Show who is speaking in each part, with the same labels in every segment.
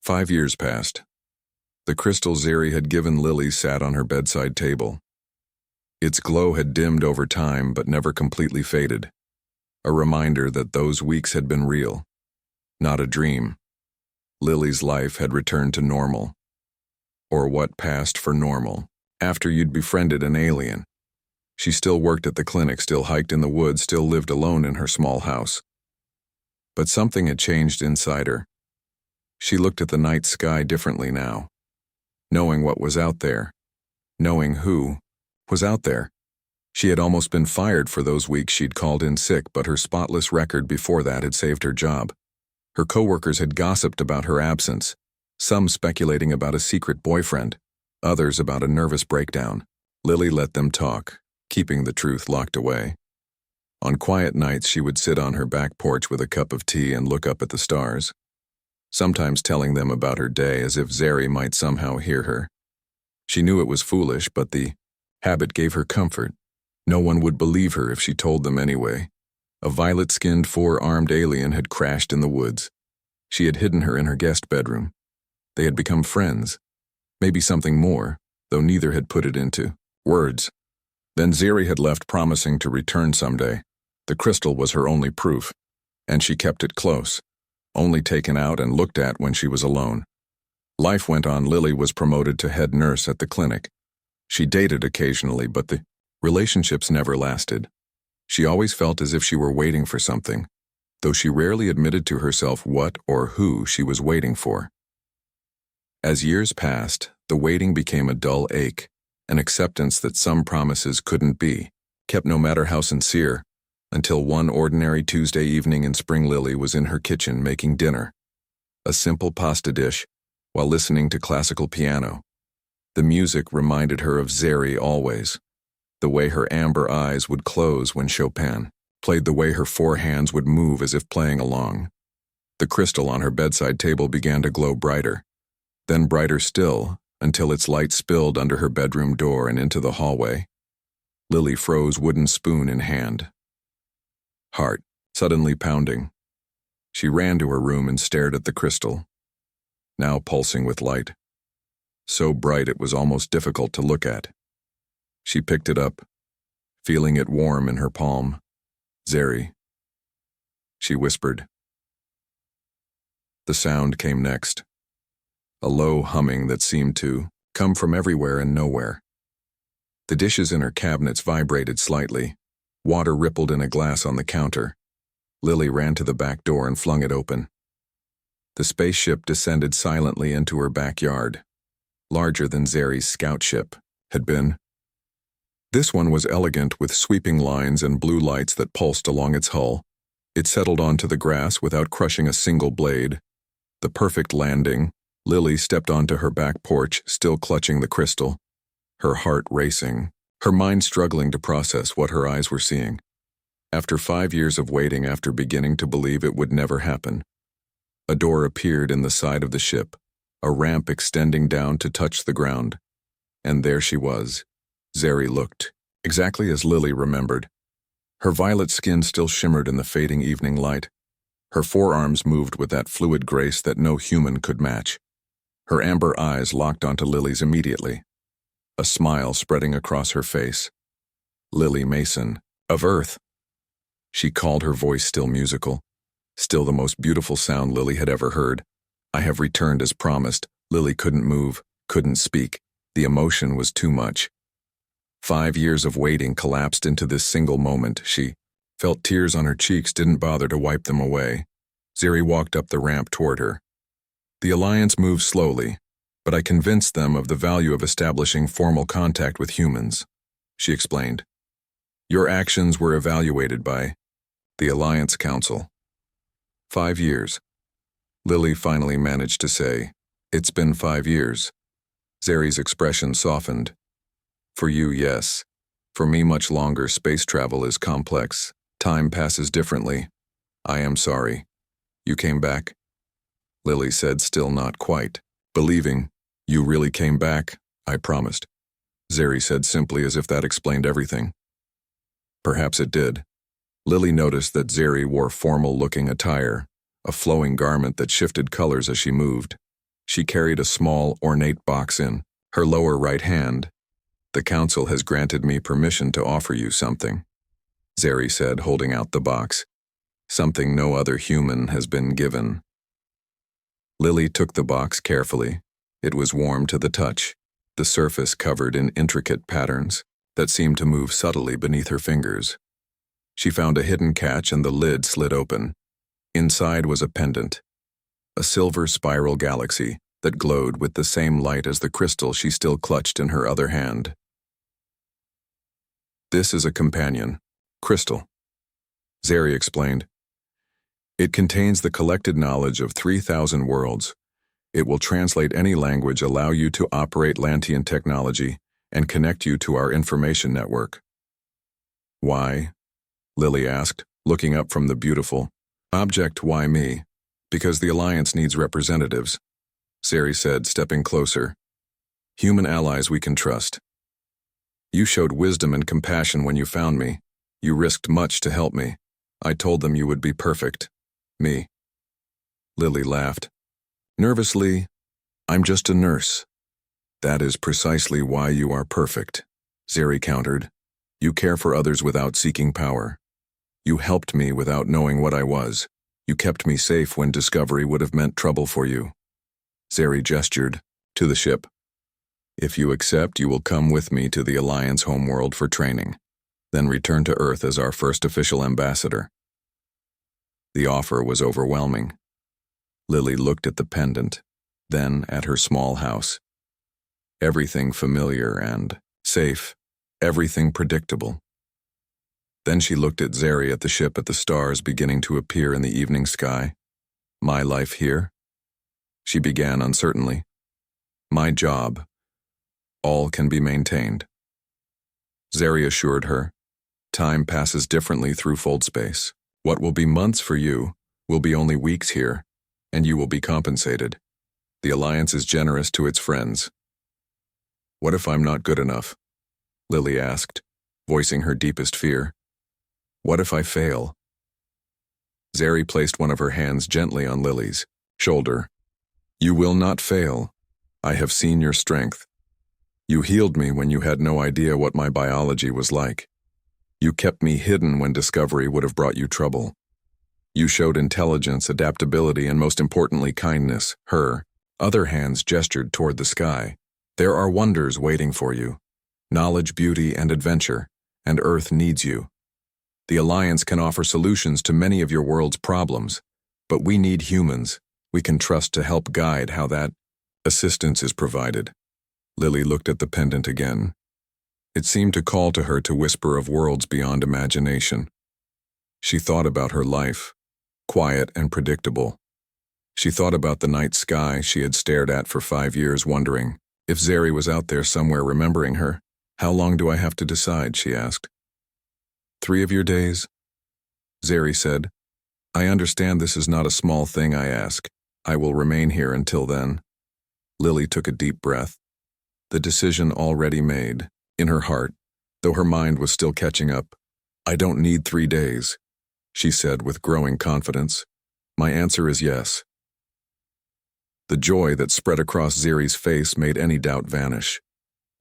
Speaker 1: 5 years passed. The crystal Zeri had given Lily sat on her bedside table. Its glow had dimmed over time but never completely faded, a reminder that those weeks had been real, not a dream. Lily's life had returned to normal, or what passed for normal, after you'd befriended an alien. She still worked at the clinic, still hiked in the woods, still lived alone in her small house. But something had changed inside her. She looked at the night sky differently now, knowing what was out there, knowing who was out there. She had almost been fired for those weeks she'd called in sick, but her spotless record before that had saved her job. Her coworkers had gossiped about her absence, some speculating about a secret boyfriend, others about a nervous breakdown. Lily let them talk, keeping the truth locked away. On quiet nights, she would sit on her back porch with a cup of tea and look up at the stars, sometimes telling them about her day as if Zeri might somehow hear her. She knew it was foolish, but the habit gave her comfort. No one would believe her if she told them anyway. A violet-skinned, four-armed alien had crashed in the woods. She had hidden her in her guest bedroom. They had become friends, maybe something more, though neither had put it into words. Then Zeri had left, promising to return someday. The crystal was her only proof, and she kept it close, only taken out and looked at when she was alone. Life went on. Lily was promoted to head nurse at the clinic. She dated occasionally, but the relationships never lasted. She always felt as if she were waiting for something, though she rarely admitted to herself what or who she was waiting for. As years passed, the waiting became a dull ache, an acceptance that some promises couldn't be kept no matter how sincere, until one ordinary Tuesday evening in spring, Lily was in her kitchen making dinner, a simple pasta dish, while listening to classical piano. The music reminded her of Zeri always, the way her amber eyes would close when Chopin played, the way her four hands would move as if playing along. The crystal on her bedside table began to glow brighter, then brighter still, until its light spilled under her bedroom door and into the hallway. Lily froze, wooden spoon in hand, heart suddenly pounding. She ran to her room and stared at the crystal, now pulsing with light, so bright it was almost difficult to look at. She picked it up, feeling it warm in her palm. "Zeri," she whispered. The sound came next, a low humming that seemed to come from everywhere and nowhere. The dishes in her cabinets vibrated slightly. Water rippled in a glass on the counter. Lily ran to the back door and flung it open. The spaceship descended silently into her backyard, larger than Zeri's scout ship had been. This one was elegant, with sweeping lines and blue lights that pulsed along its hull. It settled onto the grass without crushing a single blade. The perfect landing. Lily stepped onto her back porch, still clutching the crystal, her heart racing, her mind struggling to process what her eyes were seeing. After 5 years of waiting, after beginning to believe it would never happen, a door appeared in the side of the ship, a ramp extending down to touch the ground. And there she was. Zeri looked exactly as Lily remembered. Her violet skin still shimmered in the fading evening light. Her forearms moved with that fluid grace that no human could match. Her amber eyes locked onto Lily's immediately, a smile spreading across her face. "Lily Mason, of Earth." She called, her voice still musical, still the most beautiful sound Lily had ever heard. "I have returned as promised." Lily couldn't move, couldn't speak. The emotion was too much. 5 years of waiting collapsed into this single moment. She felt tears on her cheeks, didn't bother to wipe them away. Zeri walked up the ramp toward her. "The Alliance moved slowly, but I convinced them of the value of establishing formal contact with humans," she explained. "Your actions were evaluated by the Alliance Council." 5 years. Lily finally managed to say, "It's been 5 years." Zeri's expression softened. "For you, yes. For me, much longer. Space travel is complex. Time passes differently. I am sorry. You came back?" Lily said, still not quite believing. "You really came back?" "I promised," Zeri said simply, as if that explained everything. Perhaps it did. Lily noticed that Zeri wore formal-looking attire, a flowing garment that shifted colors as she moved. She carried a small, ornate box in her lower right hand. "The council has granted me permission to offer you something," Zeri said, holding out the box. "Something no other human has been given." Lily took the box carefully. It was warm to the touch, the surface covered in intricate patterns that seemed to move subtly beneath her fingers. She found a hidden catch and the lid slid open. Inside was a pendant, a silver spiral galaxy that glowed with the same light as the crystal she still clutched in her other hand. "This is a companion crystal," Zeri explained. "It contains the collected knowledge of 3,000 worlds. It will translate any language, allow you to operate Lantian technology, and connect you to our information network." "Why?" Lily asked, looking up from the beautiful object. "Why me?" "Because the Alliance needs representatives," Zeri said, stepping closer. "Human allies we can trust. You showed wisdom and compassion when you found me. You risked much to help me. I told them you would be perfect. Me." Lily laughed. Nervously, "I'm just a nurse." "That is precisely why you are perfect," Zeri countered. "You care for others without seeking power. You helped me without knowing what I was. You kept me safe when discovery would have meant trouble for you." Zeri gestured to the ship. "If you accept, you will come with me to the Alliance homeworld for training, then return to Earth as our first official ambassador." The offer was overwhelming. Lily looked at the pendant, then at her small house. Everything familiar and safe, everything predictable. Then she looked at Zeri, at the ship, at the stars beginning to appear in the evening sky. "My life here?" She began uncertainly. "My job. All can be maintained." Zeri assured her, "Time passes differently through fold space. What will be months for you will be only weeks here, and you will be compensated. The Alliance is generous to its friends." "What if I'm not good enough?" Lily asked, voicing her deepest fear. "What if I fail?" Zeri placed one of her hands gently on Lily's shoulder. "You will not fail. I have seen your strength. You healed me when you had no idea what my biology was like. You kept me hidden when discovery would have brought you trouble. You showed intelligence, adaptability, and most importantly, kindness." Her other hands gestured toward the sky. "There are wonders waiting for you. Knowledge, beauty, and adventure, and Earth needs you. The Alliance can offer solutions to many of your world's problems, but we need humans we can trust to help guide how that assistance is provided." Lily looked at the pendant again. It seemed to call to her to whisper of worlds beyond imagination. She thought about her life, quiet and predictable. She thought about the night sky she had stared at for 5 years, wondering if Zeri was out there somewhere remembering her. "How long do I have to decide?" she asked. 3 of your days," Zeri said. "I understand this is not a small thing I ask. I will remain here until then." Lily took a deep breath, the decision already made, in her heart, though her mind was still catching up. "I don't need 3 days," she said with growing confidence. "My answer is yes." The joy that spread across Zeri's face made any doubt vanish.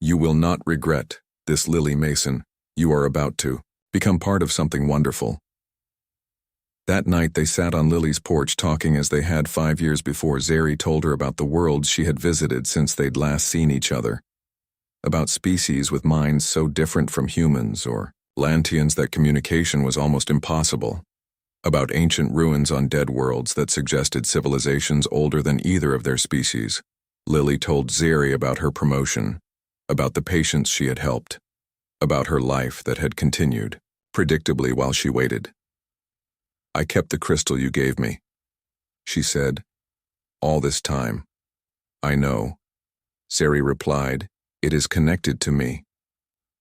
Speaker 1: "You will not regret this, Lily Mason. You are about to become part of something wonderful." That night they sat on Lily's porch talking as they had 5 years before. Zeri told her about the worlds she had visited since they'd last seen each other. About species with minds so different from humans, or Lantians that communication was almost impossible. About ancient ruins on dead worlds that suggested civilizations older than either of their species. Lily told Zeri about her promotion, about the patients she had helped, about her life that had continued, predictably, while she waited. "I kept the crystal you gave me," she said. "All this time." "I know," Zeri replied. "It is connected to me.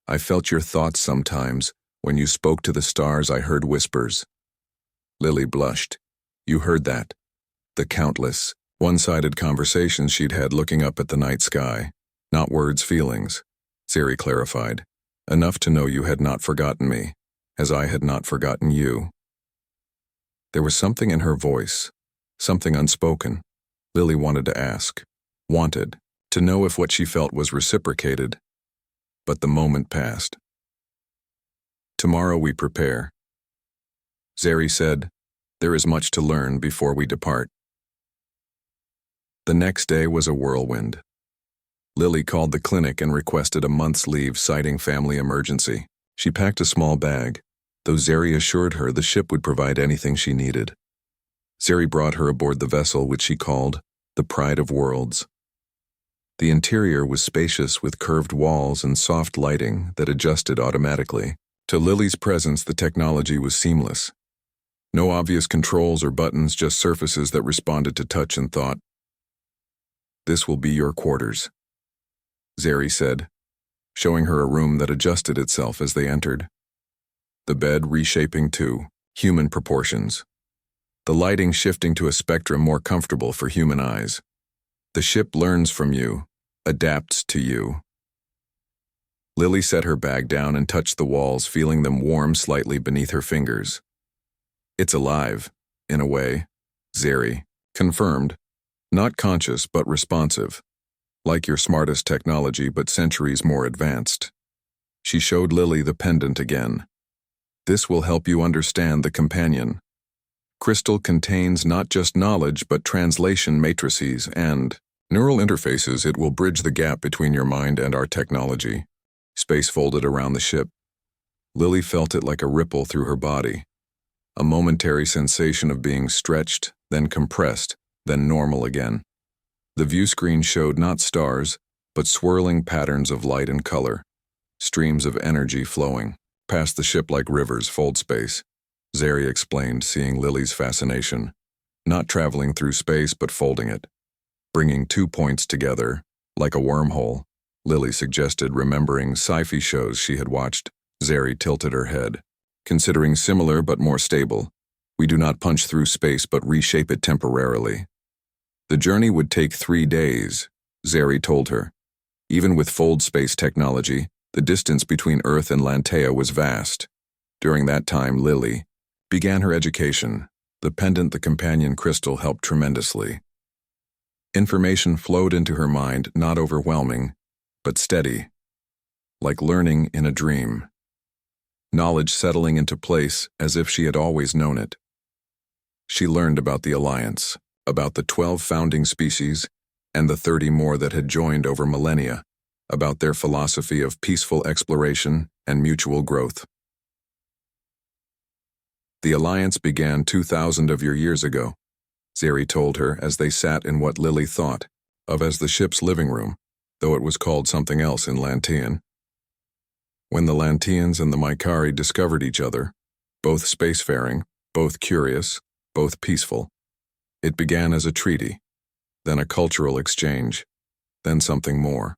Speaker 1: I felt your thoughts sometimes. When you spoke to the stars, I heard whispers." Lily blushed. "You heard that?" The countless, one-sided conversations she'd had looking up at the night sky. "Not words, feelings," Zeri clarified. "Enough to know you had not forgotten me, as I had not forgotten you." There was something in her voice, something unspoken. Lily wanted to ask, wanted to know if what she felt was reciprocated, but the moment passed. Tomorrow we prepare. Zeri said, there is much to learn before we depart. The next day was a whirlwind. Lily called the clinic and requested a month's leave citing family emergency. She packed a small bag, though Zeri assured her the ship would provide anything she needed. Zeri brought her aboard the vessel which she called the Pride of Worlds. The interior was spacious with curved walls and soft lighting that adjusted automatically. To Lily's presence, the technology was seamless. No obvious controls or buttons, just surfaces that responded to touch and thought. This will be your quarters, Zeri said, showing her a room that adjusted itself as they entered. The bed reshaping to human proportions. The lighting shifting to a spectrum more comfortable for human eyes. The ship learns from you, adapts to you. Lily set her bag down and touched the walls, feeling them warm slightly beneath her fingers. It's alive, in a way, Zeri confirmed. Not conscious but responsive. Like your smartest technology but centuries more advanced. She showed Lily the pendant again. This will help you understand the companion. Crystal contains not just knowledge but translation matrices and neural interfaces. It will bridge the gap between your mind and our technology. Space folded around the ship. Lily felt it like a ripple through her body. A momentary sensation of being stretched, then compressed, then normal again. The view screen showed not stars, but swirling patterns of light and color. Streams of energy flowing past the ship like rivers fold space. Zeri explained, seeing Lily's fascination. Not traveling through space, but folding it. Bringing 2 points together, like a wormhole. Lily suggested, remembering sci-fi shows she had watched. Zeri tilted her head. Considering similar but more stable. We do not punch through space but reshape it temporarily. The journey would take 3 days, Zeri told her. Even with fold space technology, the distance between Earth and Lantea was vast. During that time, Lily began her education. The pendant, the companion crystal, helped tremendously. Information flowed into her mind, not overwhelming, but steady, like learning in a dream. Knowledge settling into place as if she had always known it. She learned about the Alliance, about the 12 founding species, and the 30 more that had joined over millennia, about their philosophy of peaceful exploration and mutual growth. The Alliance began 2,000 of your years ago, Zeri told her as they sat in what Lily thought of as the ship's living room, though it was called something else in Lantean. When the Lanteans and the Maikari discovered each other, both spacefaring, both curious, both peaceful, it began as a treaty, then a cultural exchange, then something more.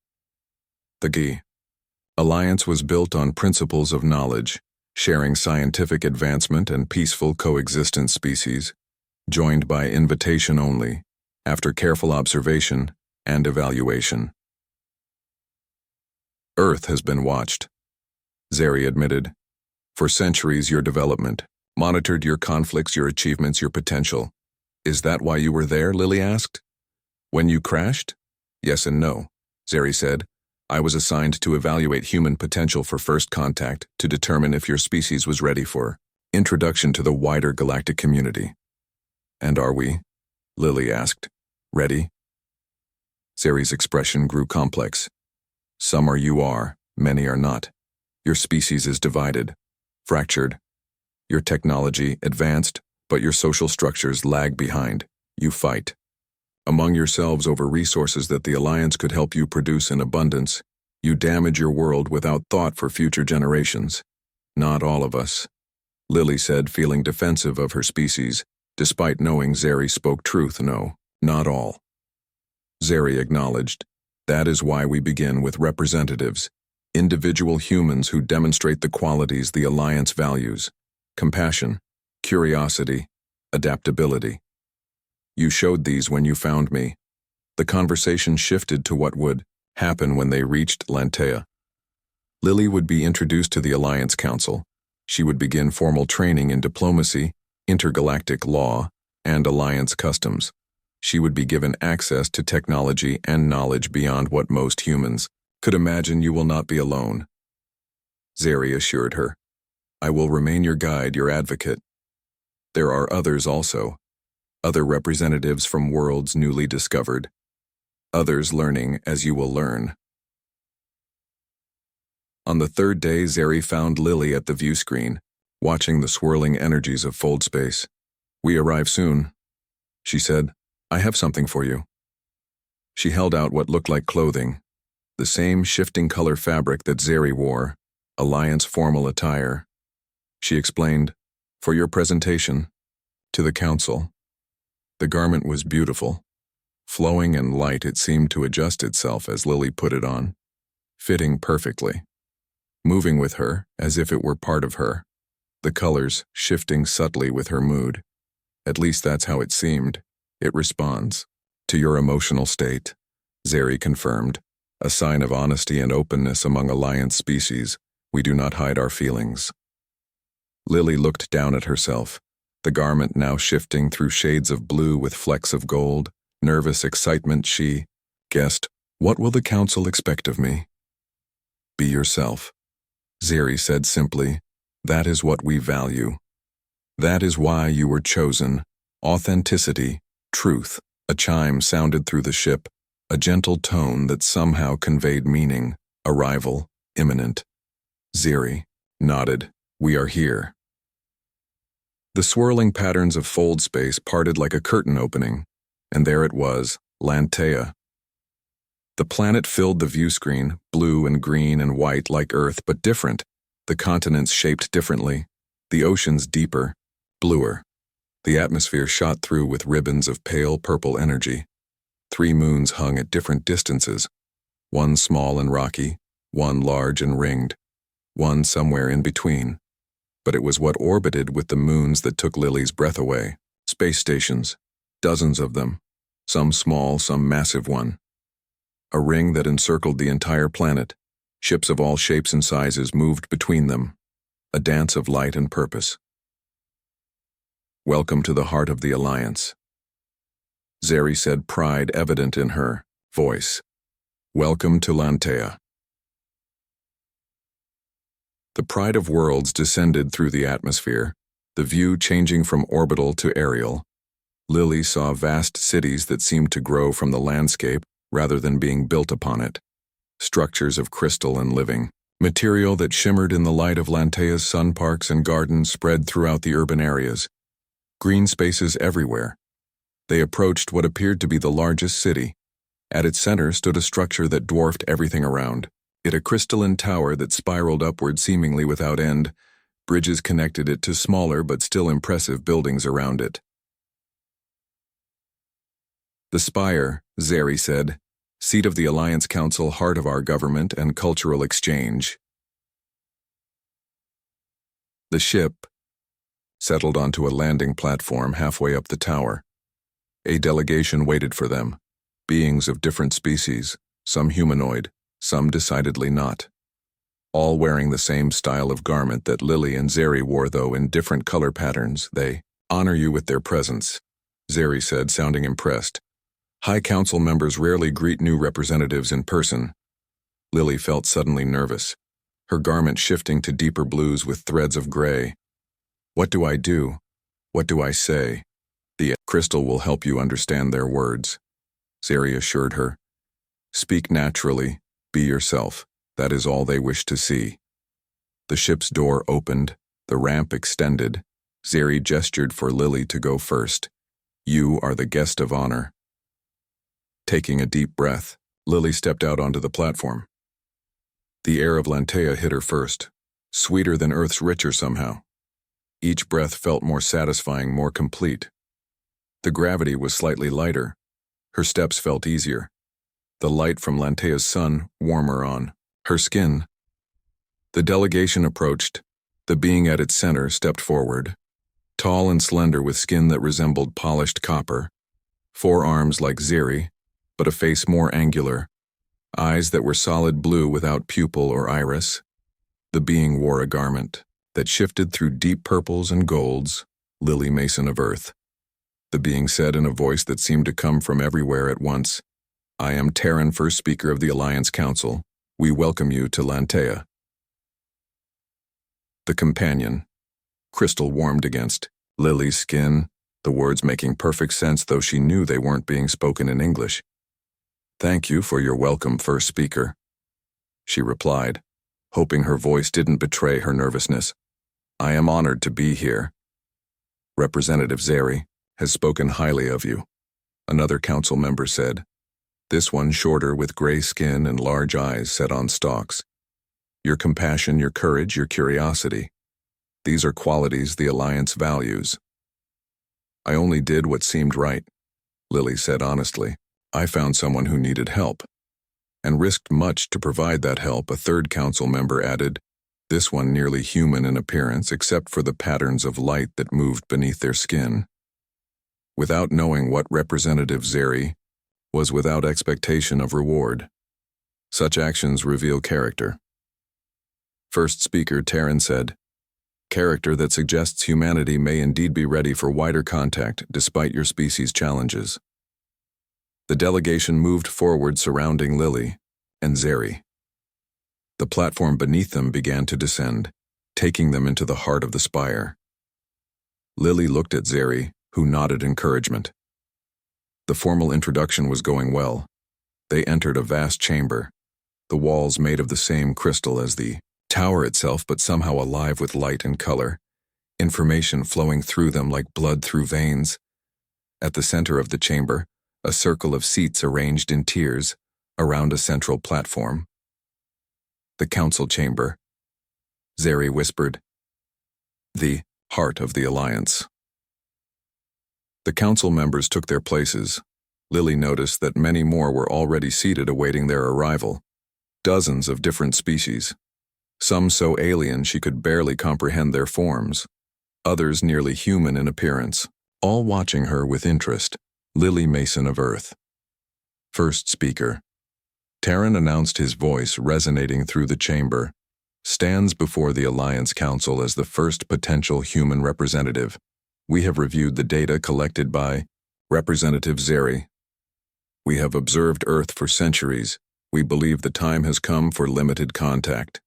Speaker 1: The GI Alliance was built on principles of knowledge, sharing scientific advancement and peaceful coexistence species, joined by invitation only, after careful observation and evaluation. Earth has been watched, Zeri admitted. For centuries, your development, monitored your conflicts, your achievements, your potential. Is that why you were there? Lily asked. When you crashed? Yes and no, Zeri said. I was assigned to evaluate human potential for first contact to determine if your species was ready for introduction to the wider galactic community. And are we? Lily asked. Ready? Zeri's expression grew complex. Some are you are, many are not. Your species is divided, fractured. Your technology advanced, but your social structures lag behind. You fight among yourselves over resources that the Alliance could help you produce in abundance. You damage your world without thought for future generations. Not all of us, Lily said, feeling defensive of her species, despite knowing Zeri spoke truth. No, not all. Zeri acknowledged. That is why we begin with representatives, individual humans who demonstrate the qualities the Alliance values: compassion, curiosity, adaptability. You showed these when you found me. The conversation shifted to what would happen when they reached Lantea. Lily would be introduced to the Alliance Council. She would begin formal training in diplomacy, intergalactic law, and Alliance customs. She would be given access to technology and knowledge beyond what most humans could imagine. You will not be alone, Zeri assured her. I will remain your guide, your advocate. There are others also, other representatives from worlds newly discovered, others learning as you will learn. On the third day, Zeri found Lily at the view screen, watching the swirling energies of fold space. We arrive soon, she said. I have something for you. She held out what looked like clothing, the same shifting color fabric that Zeri wore, Alliance formal attire. She explained, for your presentation, to the council. The garment was beautiful. Flowing and light, it seemed to adjust itself as Lily put it on, fitting perfectly, moving with her as if it were part of her, the colors shifting subtly with her mood. At least that's how it seemed. It responds to your emotional state, Zeri confirmed, a sign of honesty and openness among Alliance species. We do not hide our feelings. Lily looked down at herself, the garment now shifting through shades of blue with flecks of gold. Nervous excitement, she guessed, what will the council expect of me? Be yourself, Zeri said simply. That is what we value. That is why you were chosen. Authenticity, truth. A chime sounded through the ship, a gentle tone that somehow conveyed meaning. Arrival, imminent. Zeri nodded. We are here. The swirling patterns of fold space parted like a curtain opening, and there it was, Lantea. The planet filled the view screen, blue and green and white like Earth, but different. The continents shaped differently, the oceans deeper, bluer. The atmosphere shot through with ribbons of pale purple energy. 3 moons hung at different distances, one small and rocky, one large and ringed, one somewhere in between. But it was what orbited with the moons that took Lily's breath away. Space stations, dozens of them, some small, some massive one. A ring that encircled the entire planet. Ships of all shapes and sizes moved between them. A dance of light and purpose. Welcome to the heart of the Alliance, Zeri said, pride evident in her voice. Welcome to Lantea. The pride of worlds descended through the atmosphere, the view changing from orbital to aerial. Lily saw vast cities that seemed to grow from the landscape rather than being built upon it. Structures of crystal and living material that shimmered in the light of Lantea's sun parks and gardens spread throughout the urban areas. Green spaces everywhere. They approached what appeared to be the largest city. At its center stood a structure that dwarfed everything around it, a crystalline tower that spiraled upward seemingly without end. Bridges connected it to smaller but still impressive buildings around it. The spire, Zeri said, seat of the Alliance Council, heart of our government and cultural exchange. The ship settled onto a landing platform halfway up the tower. A delegation waited for them, beings of different species, some humanoid, some decidedly not. All wearing the same style of garment that Lily and Zeri wore, though in different color patterns. They honor you with their presence, Zeri said, sounding impressed. High Council members rarely greet new representatives in person. Lily felt suddenly nervous, her garment shifting to deeper blues with threads of gray. What do I do? What do I say? The crystal will help you understand their words, Zeri assured her. Speak naturally, be yourself. That is all they wish to see. The ship's door opened, the ramp extended. Zeri gestured for Lily to go first. You are the guest of honor. Taking a deep breath, Lily stepped out onto the platform. The air of Lantea hit her first, sweeter than Earth's, richer somehow. Each breath felt more satisfying, more complete. The gravity was slightly lighter. Her steps felt easier. The light from Lantea's sun warmer on her skin. The delegation approached. The being at its center stepped forward. Tall and slender with skin that resembled polished copper. 4 arms like Zeri, but a face more angular. Eyes that were solid blue without pupil or iris. The being wore a garment that shifted through deep purples and golds, Lily Mason of Earth. The being said in a voice that seemed to come from everywhere at once. I am Terran, first speaker of the Alliance Council. We welcome you to Lantea. The companion. Crystal warmed against Lily's skin, the words making perfect sense though she knew they weren't being spoken in English. Thank you for your welcome, first speaker, she replied, hoping her voice didn't betray her nervousness. I am honored to be here. Representative Zeri has spoken highly of you, another council member said, this one shorter with gray skin and large eyes set on stalks. Your compassion, your courage, your curiosity. These are qualities the Alliance values. I only did what seemed right, Lily said honestly. I found someone who needed help, and risked much to provide that help, a third council member added, this one nearly human in appearance except for the patterns of light that moved beneath their skin. Without knowing what Representative Zeri was without expectation of reward. Such actions reveal character. First speaker Terran said, character that suggests humanity may indeed be ready for wider contact despite your species' challenges. The delegation moved forward surrounding Lily and Zeri. The platform beneath them began to descend, taking them into the heart of the spire. Lily looked at Zeri, who nodded encouragement. The formal introduction was going well. They entered a vast chamber, the walls made of the same crystal as the tower itself, but somehow alive with light and color, information flowing through them like blood through veins. At the center of the chamber, a circle of seats arranged in tiers around a central platform. The council chamber, Zeri whispered. The heart of the Alliance. The council members took their places. Lily noticed that many more were already seated awaiting their arrival. Dozens of different species. Some so alien she could barely comprehend their forms. Others nearly human in appearance, all watching her with interest. Lily Mason of Earth. First speaker. Terran announced, his voice resonating through the chamber. Stands before the Alliance Council as the first potential human representative. We have reviewed the data collected by Representative Zeri. We have observed Earth for centuries. We believe the time has come for limited contact.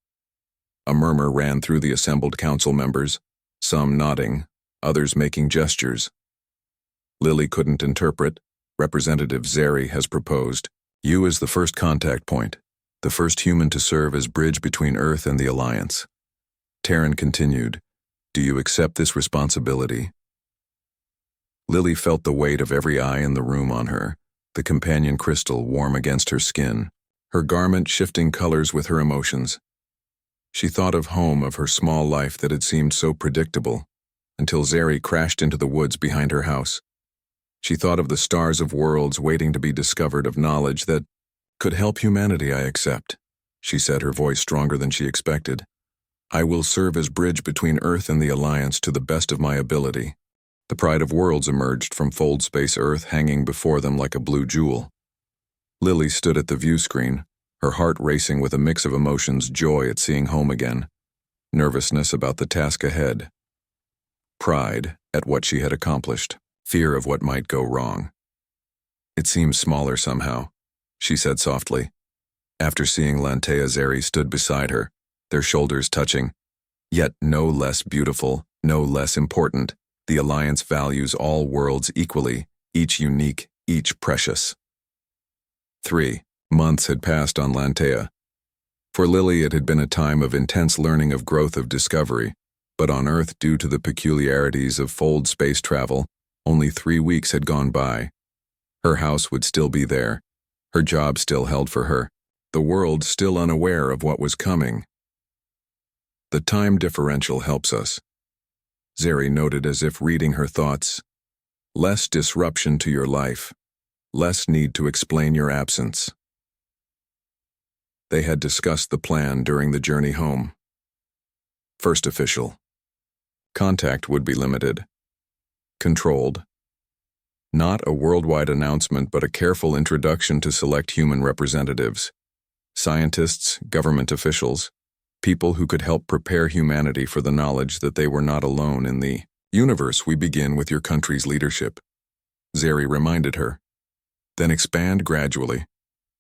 Speaker 1: A murmur ran through the assembled council members, some nodding, others making gestures. Lily couldn't interpret. Representative Zeri has proposed. You as the first contact point, the first human to serve as bridge between Earth and the Alliance. Terran continued. Do you accept this responsibility? Lily felt the weight of every eye in the room on her, the companion crystal warm against her skin, her garment shifting colors with her emotions. She thought of home, of her small life that had seemed so predictable, until Zeri crashed into the woods behind her house. She thought of the stars of worlds waiting to be discovered, of knowledge that could help humanity. I accept, she said, her voice stronger than she expected. I will serve as bridge between Earth and the Alliance to the best of my ability. The pride of worlds emerged from Fold Space Earth, hanging before them like a blue jewel. Lily stood at the view screen, her heart racing with a mix of emotions, joy at seeing home again, nervousness about the task ahead, pride at what she had accomplished, fear of what might go wrong. It seems smaller somehow, she said softly. After seeing Lantea, Zeri stood beside her, their shoulders touching. Yet no less beautiful, no less important. The Alliance values all worlds equally, each unique, each precious. 3 months had passed on Lantea. For Lily it had been a time of intense learning, of growth, of discovery, but on Earth, due to the peculiarities of Fold space travel, only 3 weeks had gone by. Her house would still be there, her job still held for her, the world still unaware of what was coming. The time differential helps us, Zeri noted as if reading her thoughts. Less disruption to your life, less need to explain your absence. They had discussed the plan during the journey home. First official. Contact would be limited. Controlled. Not a worldwide announcement, but a careful introduction to select human representatives. Scientists, government officials, people who could help prepare humanity for the knowledge that they were not alone in the universe. We begin with your country's leadership. Zeri reminded her. Then expand gradually.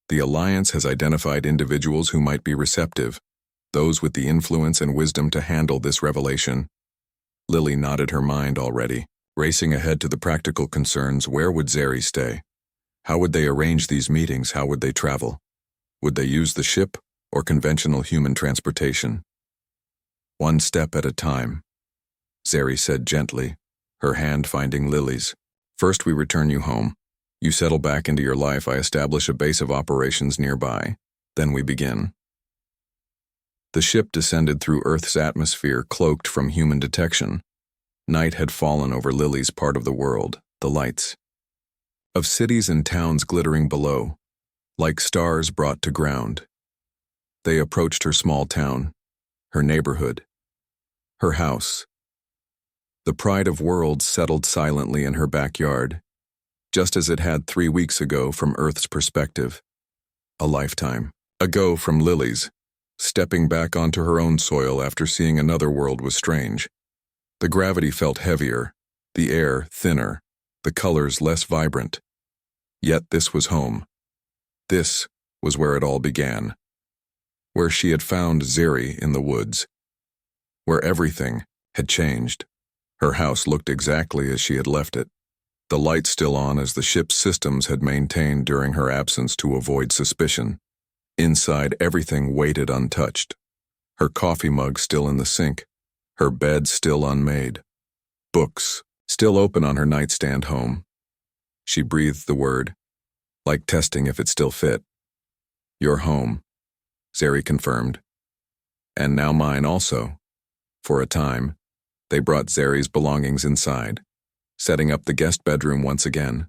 Speaker 1: The Alliance has identified individuals who might be receptive, those with the influence and wisdom to handle this revelation. Lily nodded her mind already, racing ahead to the practical concerns. Where would Zeri stay? How would they arrange these meetings? How would they travel? Would they use the ship or conventional human transportation? One step at a time, Zeri said gently, her hand finding Lily's. First we return you home. You settle back into your life. I establish a base of operations nearby. Then we begin. The ship descended through Earth's atmosphere, cloaked from human detection. Night had fallen over Lily's part of the world, the lights of cities and towns glittering below, like stars brought to ground. They approached her small town, her neighborhood, her house. The pride of worlds settled silently in her backyard, just as it had 3 weeks ago from Earth's perspective, a lifetime ago from Lily's. Stepping back onto her own soil after seeing another world was strange. The gravity felt heavier, the air thinner, the colors less vibrant. Yet this was home. This was where it all began. Where she had found Zeri in the woods. Where everything had changed. Her house looked exactly as she had left it. The lights still on as the ship's systems had maintained during her absence to avoid suspicion. Inside, everything waited untouched. Her coffee mug still in the sink. Her bed still unmade. Books still open on her nightstand home. She breathed the word, like testing if it still fit. Your home, Zeri confirmed. And now mine also. For a time, they brought Zeri's belongings inside, setting up the guest bedroom once again,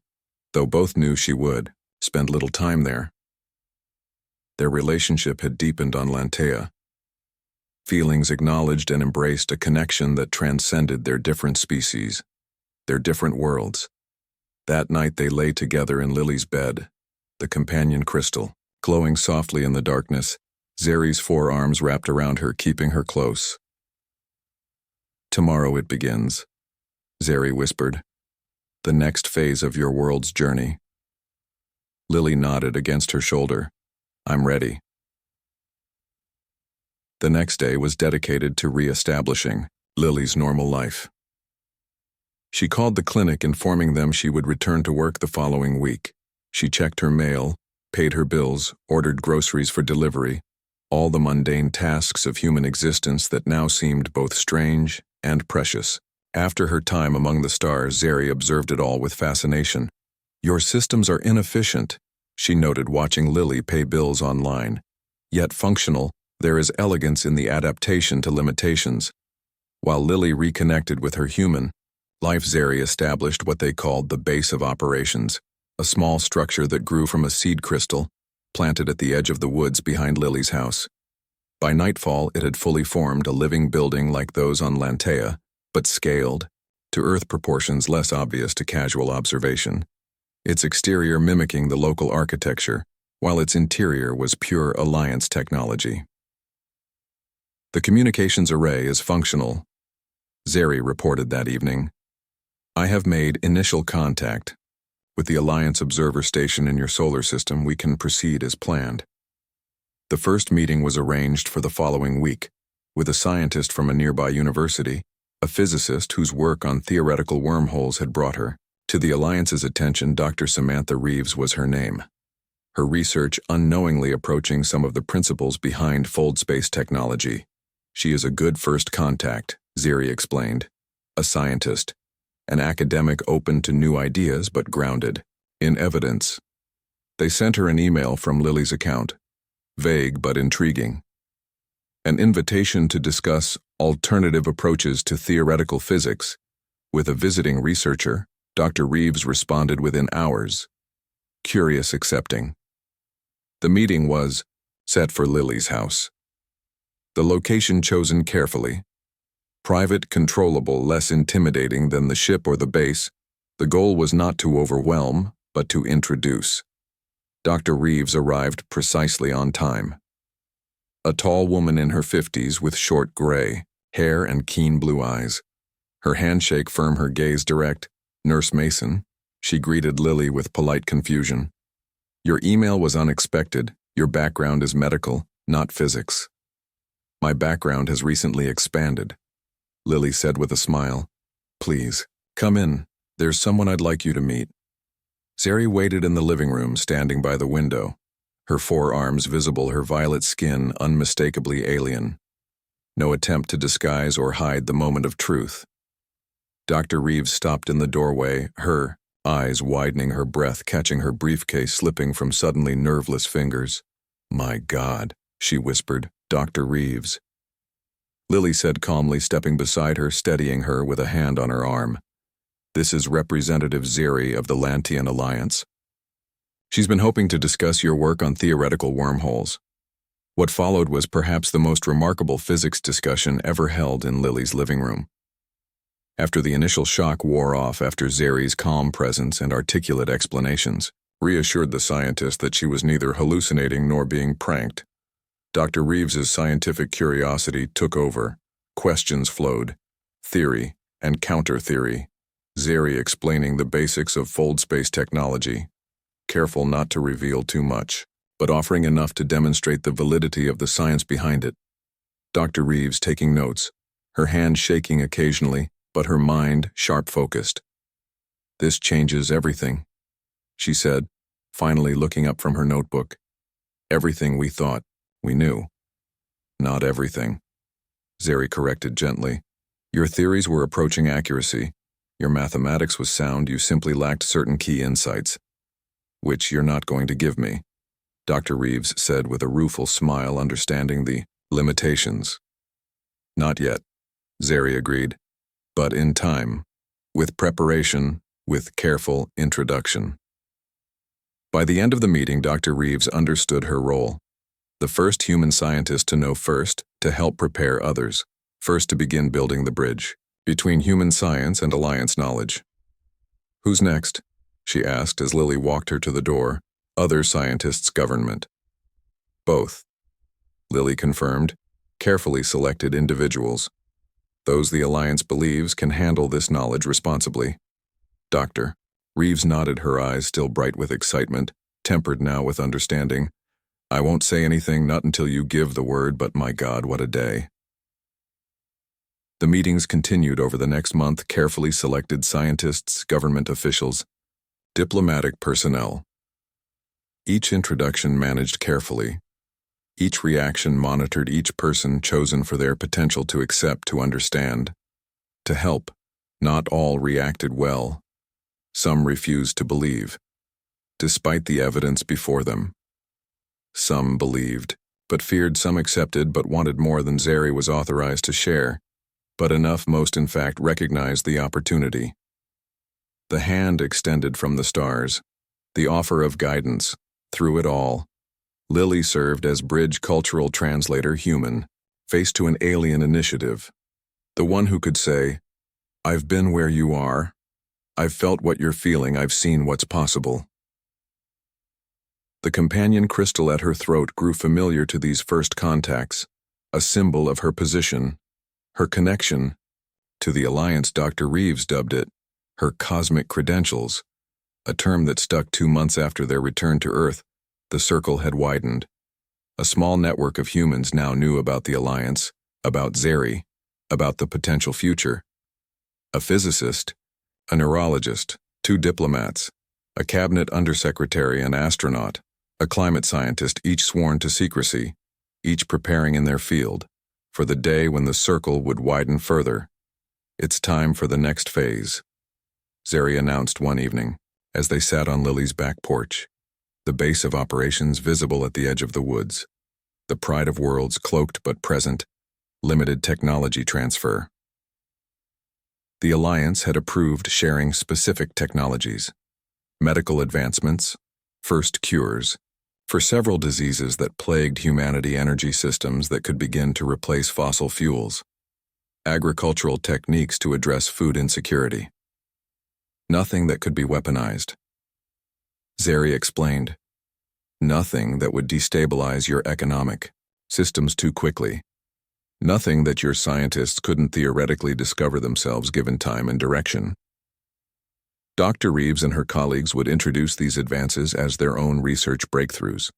Speaker 1: though both knew she would spend little time there. Their relationship had deepened on Lantea. Feelings acknowledged and embraced a connection that transcended their different species, their different worlds. That night they lay together in Lily's bed, the companion crystal, glowing softly in the darkness, Zeri's forearms wrapped around her, keeping her close. Tomorrow it begins, Zeri whispered. The next phase of your world's journey. Lily nodded against her shoulder. I'm ready. The next day was dedicated to re-establishing Lily's normal life. She called the clinic, informing them she would return to work the following week. She checked her mail, paid her bills, ordered groceries for delivery, all the mundane tasks of human existence that now seemed both strange and precious. After her time among the stars, Zeri observed it all with fascination. Your systems are inefficient, she noted, watching Lily pay bills online. Yet functional, there is elegance in the adaptation to limitations. While Lily reconnected with her human life, Zeri established what they called the base of operations, a small structure that grew from a seed crystal, planted at the edge of the woods behind Lily's house. By nightfall, it had fully formed, a living building like those on Lantea, but scaled, to Earth proportions less obvious to casual observation. Its exterior mimicking the local architecture, while its interior was pure Alliance technology. The communications array is functional, Zeri reported that evening. I have made initial contact. With the Alliance observer station in your solar system, we can proceed as planned. The first meeting was arranged for the following week, with a scientist from a nearby university, a physicist whose work on theoretical wormholes had brought her to the Alliance's attention. Dr. Samantha Reeves was her name. Her research unknowingly approaching some of the principles behind fold space technology. She is a good first contact, Zeri explained. A scientist, an academic open to new ideas but grounded in evidence. They sent her an email from Lily's account, vague but intriguing. An invitation to discuss alternative approaches to theoretical physics. With a visiting researcher, Dr. Reeves responded within hours, curious accepting. The meeting was set for Lily's house. The location chosen carefully. Private, controllable, less intimidating than the ship or the base. The goal was not to overwhelm, but to introduce. Dr. Reeves arrived precisely on time. A tall woman in her 50s with short gray hair and keen blue eyes. Her handshake firm, her gaze direct. Nurse Mason, She greeted Lily with polite confusion. Your email was unexpected. Your background is medical, not physics. My background has recently expanded, Lily said with a smile. Please, come in. There's someone I'd like you to meet. Zeri waited in the living room, standing by the window, her forearms visible, her violet skin unmistakably alien. No attempt to disguise or hide the moment of truth. Dr. Reeves stopped in the doorway, her eyes widening, her breath catching her briefcase slipping from suddenly nerveless fingers. My God, she whispered, Dr. Reeves. Lily said calmly, stepping beside her, steadying her with a hand on her arm. This is Representative Zeri of the Lantian Alliance. She's been hoping to discuss your work on theoretical wormholes. What followed was perhaps the most remarkable physics discussion ever held in Lily's living room. After the initial shock wore off, after Zeri's calm presence and articulate explanations reassured the scientist that she was neither hallucinating nor being pranked, Dr. Reeves's scientific curiosity took over. Questions flowed, theory and counter-theory, Zeri explaining the basics of fold space technology, careful not to reveal too much, but offering enough to demonstrate the validity of the science behind it. Dr. Reeves taking notes, her hand shaking occasionally, but her mind sharp-focused. This changes everything, she said, finally looking up from her notebook. Everything we thought we knew. Not everything, Zeri corrected gently. Your theories were approaching accuracy. Your mathematics was sound, you simply lacked certain key insights, which you're not going to give me, Dr. Reeves said with a rueful smile, understanding the limitations. Not yet, Zeri agreed, but in time, with preparation, with careful introduction. By the end of the meeting, Dr. Reeves understood her role. The first human scientist to know first, to help prepare others, first to begin building the bridge between human science and Alliance knowledge. Who's next? She asked as Lily walked her to the door. Other scientists' government. Both, Lily confirmed, carefully selected individuals. Those the Alliance believes can handle this knowledge responsibly. Dr. Reeves nodded, her eyes still bright with excitement, tempered now with understanding. I won't say anything, not until you give the word, but my God, what a day. The meetings continued over the next month, carefully selected scientists, government officials, diplomatic personnel. Each introduction managed carefully. Each reaction monitored, each person chosen for their potential to accept, to understand, to help. Not all reacted well. Some refused to believe, despite the evidence before them. Some believed, but feared. Some accepted, but wanted more than Zeri was authorized to share. But enough, most in fact recognized the opportunity. The hand extended from the stars, the offer of guidance. Through it all, Lily served as bridge cultural translator, human, faced to an alien initiative. The one who could say, I've been where you are. I've felt what you're feeling. I've seen what's possible. The companion crystal at her throat grew familiar to these first contacts, a symbol of her position, her connection to the Alliance. Dr. Reeves dubbed it her cosmic credentials, a term that stuck 2 months after their return to Earth. The circle had widened. A small network of humans now knew about the Alliance, about Zeri, about the potential future. A physicist, a neurologist, 2 diplomats, a cabinet undersecretary, an astronaut, a climate scientist, each sworn to secrecy, each preparing in their field, for the day when the circle would widen further. It's time for the next phase, Zeri announced one evening, as they sat on Lily's back porch, the base of operations visible at the edge of the woods, the pride of worlds cloaked but present, limited technology transfer. The Alliance had approved sharing specific technologies, medical advancements, first cures, for several diseases that plagued humanity, energy systems that could begin to replace fossil fuels, agricultural techniques to address food insecurity. Nothing that could be weaponized. Zeri explained. Nothing that would destabilize your economic systems too quickly. Nothing that your scientists couldn't theoretically discover themselves given time and direction. Dr. Reeves and her colleagues would introduce these advances as their own research breakthroughs.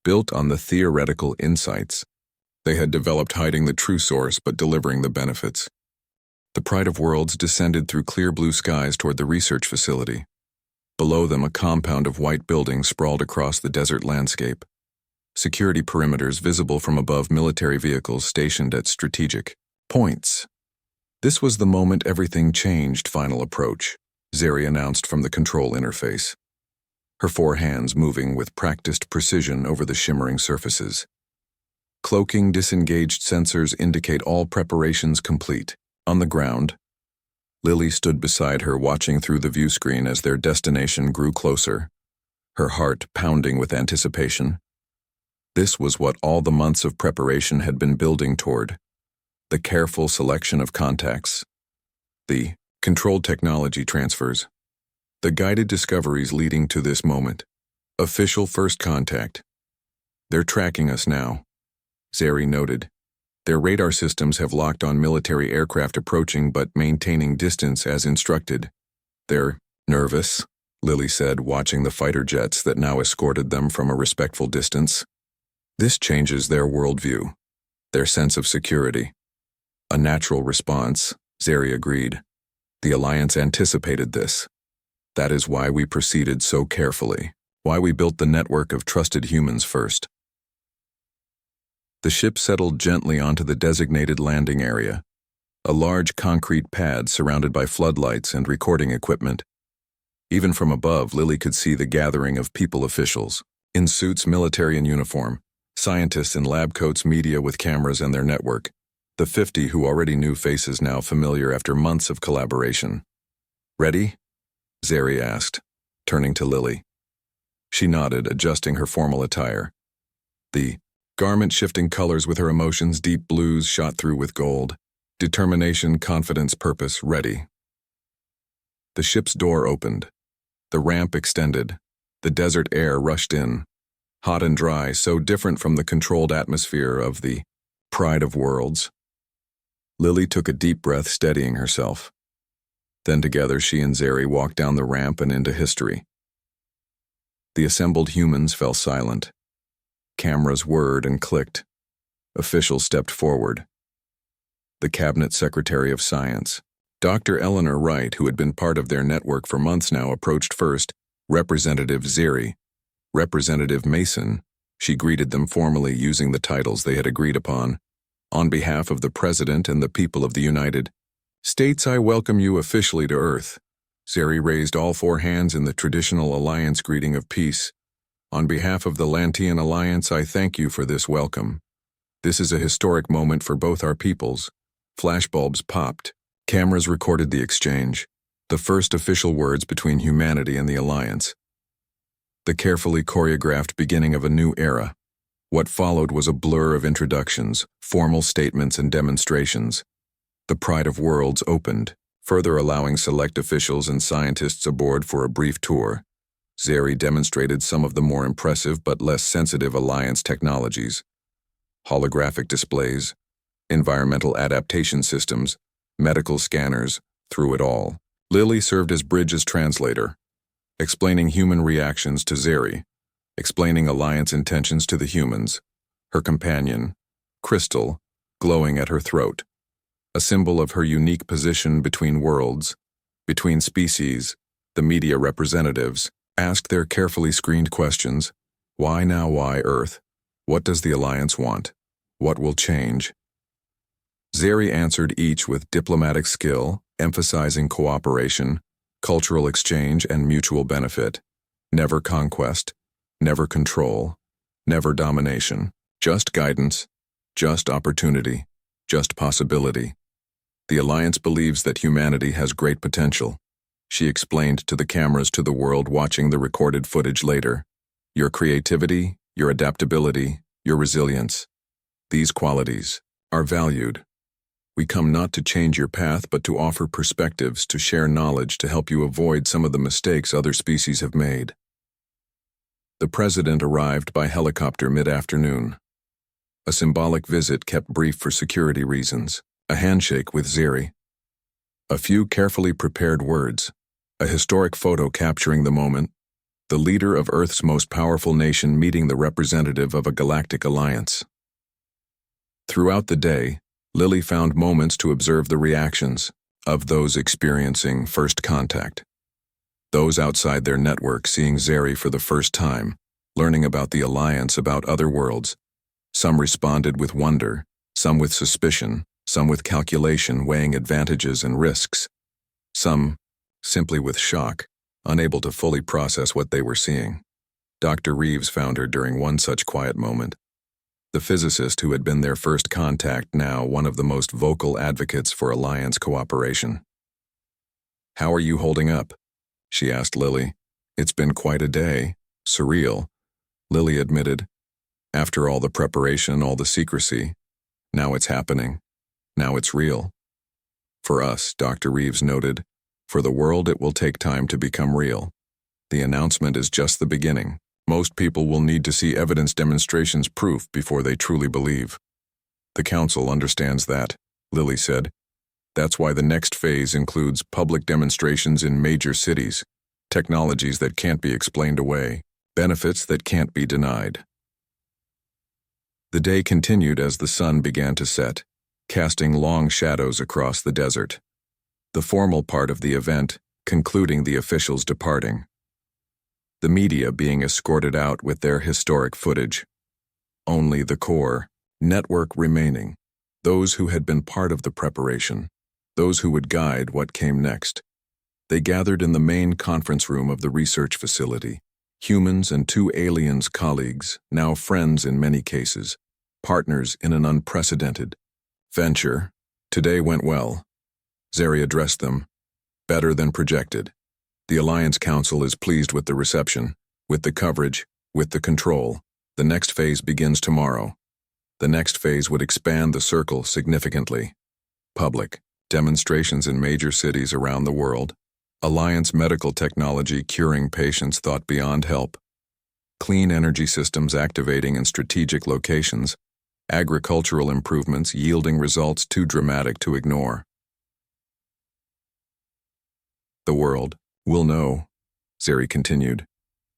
Speaker 1: Built on the theoretical insights they had developed, hiding the true source but delivering the benefits. The Pride of Worlds descended through clear blue skies toward the research facility. Below them, a compound of white buildings sprawled across the desert landscape. Security perimeters visible from above, military vehicles stationed at strategic points. This was the moment everything changed. Final approach, Zeri announced from the control interface, her 4 hands moving with practiced precision over the shimmering surfaces. Cloaking disengaged sensors indicate all preparations complete. On the ground, Lily stood beside her, watching through the view screen as their destination grew closer, her heart pounding with anticipation. This was what all the months of preparation had been building toward. The careful selection of contacts, the controlled technology transfers, the guided discoveries leading to this moment. Official first contact. They're tracking us now, Zeri noted. Their radar systems have locked on military aircraft approaching but maintaining distance as instructed. They're nervous, Lily said, watching the fighter jets that now escorted them from a respectful distance. This changes their worldview, their sense of security. A natural response, Zeri agreed. The Alliance anticipated this. That is why we proceeded so carefully, why we built the network of trusted humans first. The ship settled gently onto the designated landing area, a large concrete pad surrounded by floodlights and recording equipment. Even from above, Lily could see the gathering of people officials, in suits, military in uniform, scientists in lab coats, media with cameras and their network, the 50 who already knew faces now familiar after months of collaboration. Ready? Zeri asked, turning to Lily. She nodded, adjusting her formal attire. The garment shifting colors with her emotions, deep blues shot through with gold. Determination, confidence, purpose, ready. The ship's door opened. The ramp extended. The desert air rushed in. Hot and dry, so different from the controlled atmosphere of the Pride of Worlds. Lily took a deep breath, steadying herself. Then together she and Zeri walked down the ramp and into history. The assembled humans fell silent. Cameras whirred and clicked. Officials stepped forward. The Cabinet Secretary of Science, Dr. Eleanor Wright, who had been part of their network for months now, approached first. Representative Zeri, Representative Mason. She greeted them formally using the titles they had agreed upon. On behalf of the President and the people of the United States, I welcome you officially to Earth. Zeri raised all 4 hands in the traditional Alliance greeting of peace. On behalf of the Lantean Alliance, I thank you for this welcome. This is a historic moment for both our peoples. Flashbulbs popped. Cameras recorded the exchange, the first official words between humanity and the Alliance. The carefully choreographed beginning of a new era. What followed was a blur of introductions, formal statements and demonstrations. The Pride of Worlds opened, further allowing select officials and scientists aboard for a brief tour. Zeri demonstrated some of the more impressive but less sensitive Alliance technologies. Holographic displays, environmental adaptation systems, medical scanners, through it all. Lily served as bridge as translator, explaining human reactions to Zeri, explaining Alliance intentions to the humans. Her companion, Crystal, glowing at her throat, a symbol of her unique position between worlds, between species. The media representatives asked their carefully screened questions. Why now? Why Earth? What does the Alliance want? What will change? Zeri answered each with diplomatic skill, emphasizing cooperation, cultural exchange, and mutual benefit. Never conquest, never control, never domination. Just guidance, just opportunity, just possibility. The Alliance believes that humanity has great potential. She explained to the cameras, to the world watching the recorded footage later. Your creativity, your adaptability, your resilience. These qualities are valued. We come not to change your path but to offer perspectives, to share knowledge, to help you avoid some of the mistakes other species have made. The President arrived by helicopter mid-afternoon. A symbolic visit kept brief for security reasons. A handshake with Zeri. A few carefully prepared words. A historic photo capturing the moment, the leader of Earth's most powerful nation meeting the representative of a galactic alliance. Throughout the day, Lily found moments to observe the reactions of those experiencing first contact. Those outside their network seeing Zeri for the first time, learning about the alliance, about other worlds. Some responded with wonder, some with suspicion, some with calculation, weighing advantages and risks. Some simply with shock, unable to fully process what they were seeing. Dr. Reeves found her during one such quiet moment. The physicist who had been their first contact, now one of the most vocal advocates for alliance cooperation. "How are you holding up?" she asked Lily. "It's been quite a day. Surreal," Lily admitted. "After all the preparation, all the secrecy, now it's happening. Now it's real." "For us," Dr. Reeves noted, "for the world it will take time to become real. The announcement is just the beginning. Most people will need to see evidence demonstrations, proof, before they truly believe." "The Council understands that," Lily said. "That's why the next phase includes public demonstrations in major cities, technologies that can't be explained away, benefits that can't be denied." The day continued as the sun began to set, casting long shadows across the desert. The formal part of the event concluding the officials departing. The media being escorted out with their historic footage. Only the core network remaining, those who had been part of the preparation, those who would guide what came next. They gathered in the main conference room of the research facility, humans and two aliens colleagues, now friends in many cases, partners in an unprecedented venture. Today went well. Zeri addressed them. Better than projected. The Alliance Council is pleased with the reception, with the coverage, with the control. The next phase begins tomorrow. The next phase would expand the circle significantly. Public demonstrations in major cities around the world. Alliance medical technology curing patients thought beyond help. Clean energy systems activating in strategic locations. Agricultural improvements yielding results too dramatic to ignore. The world will know, Zeri continued.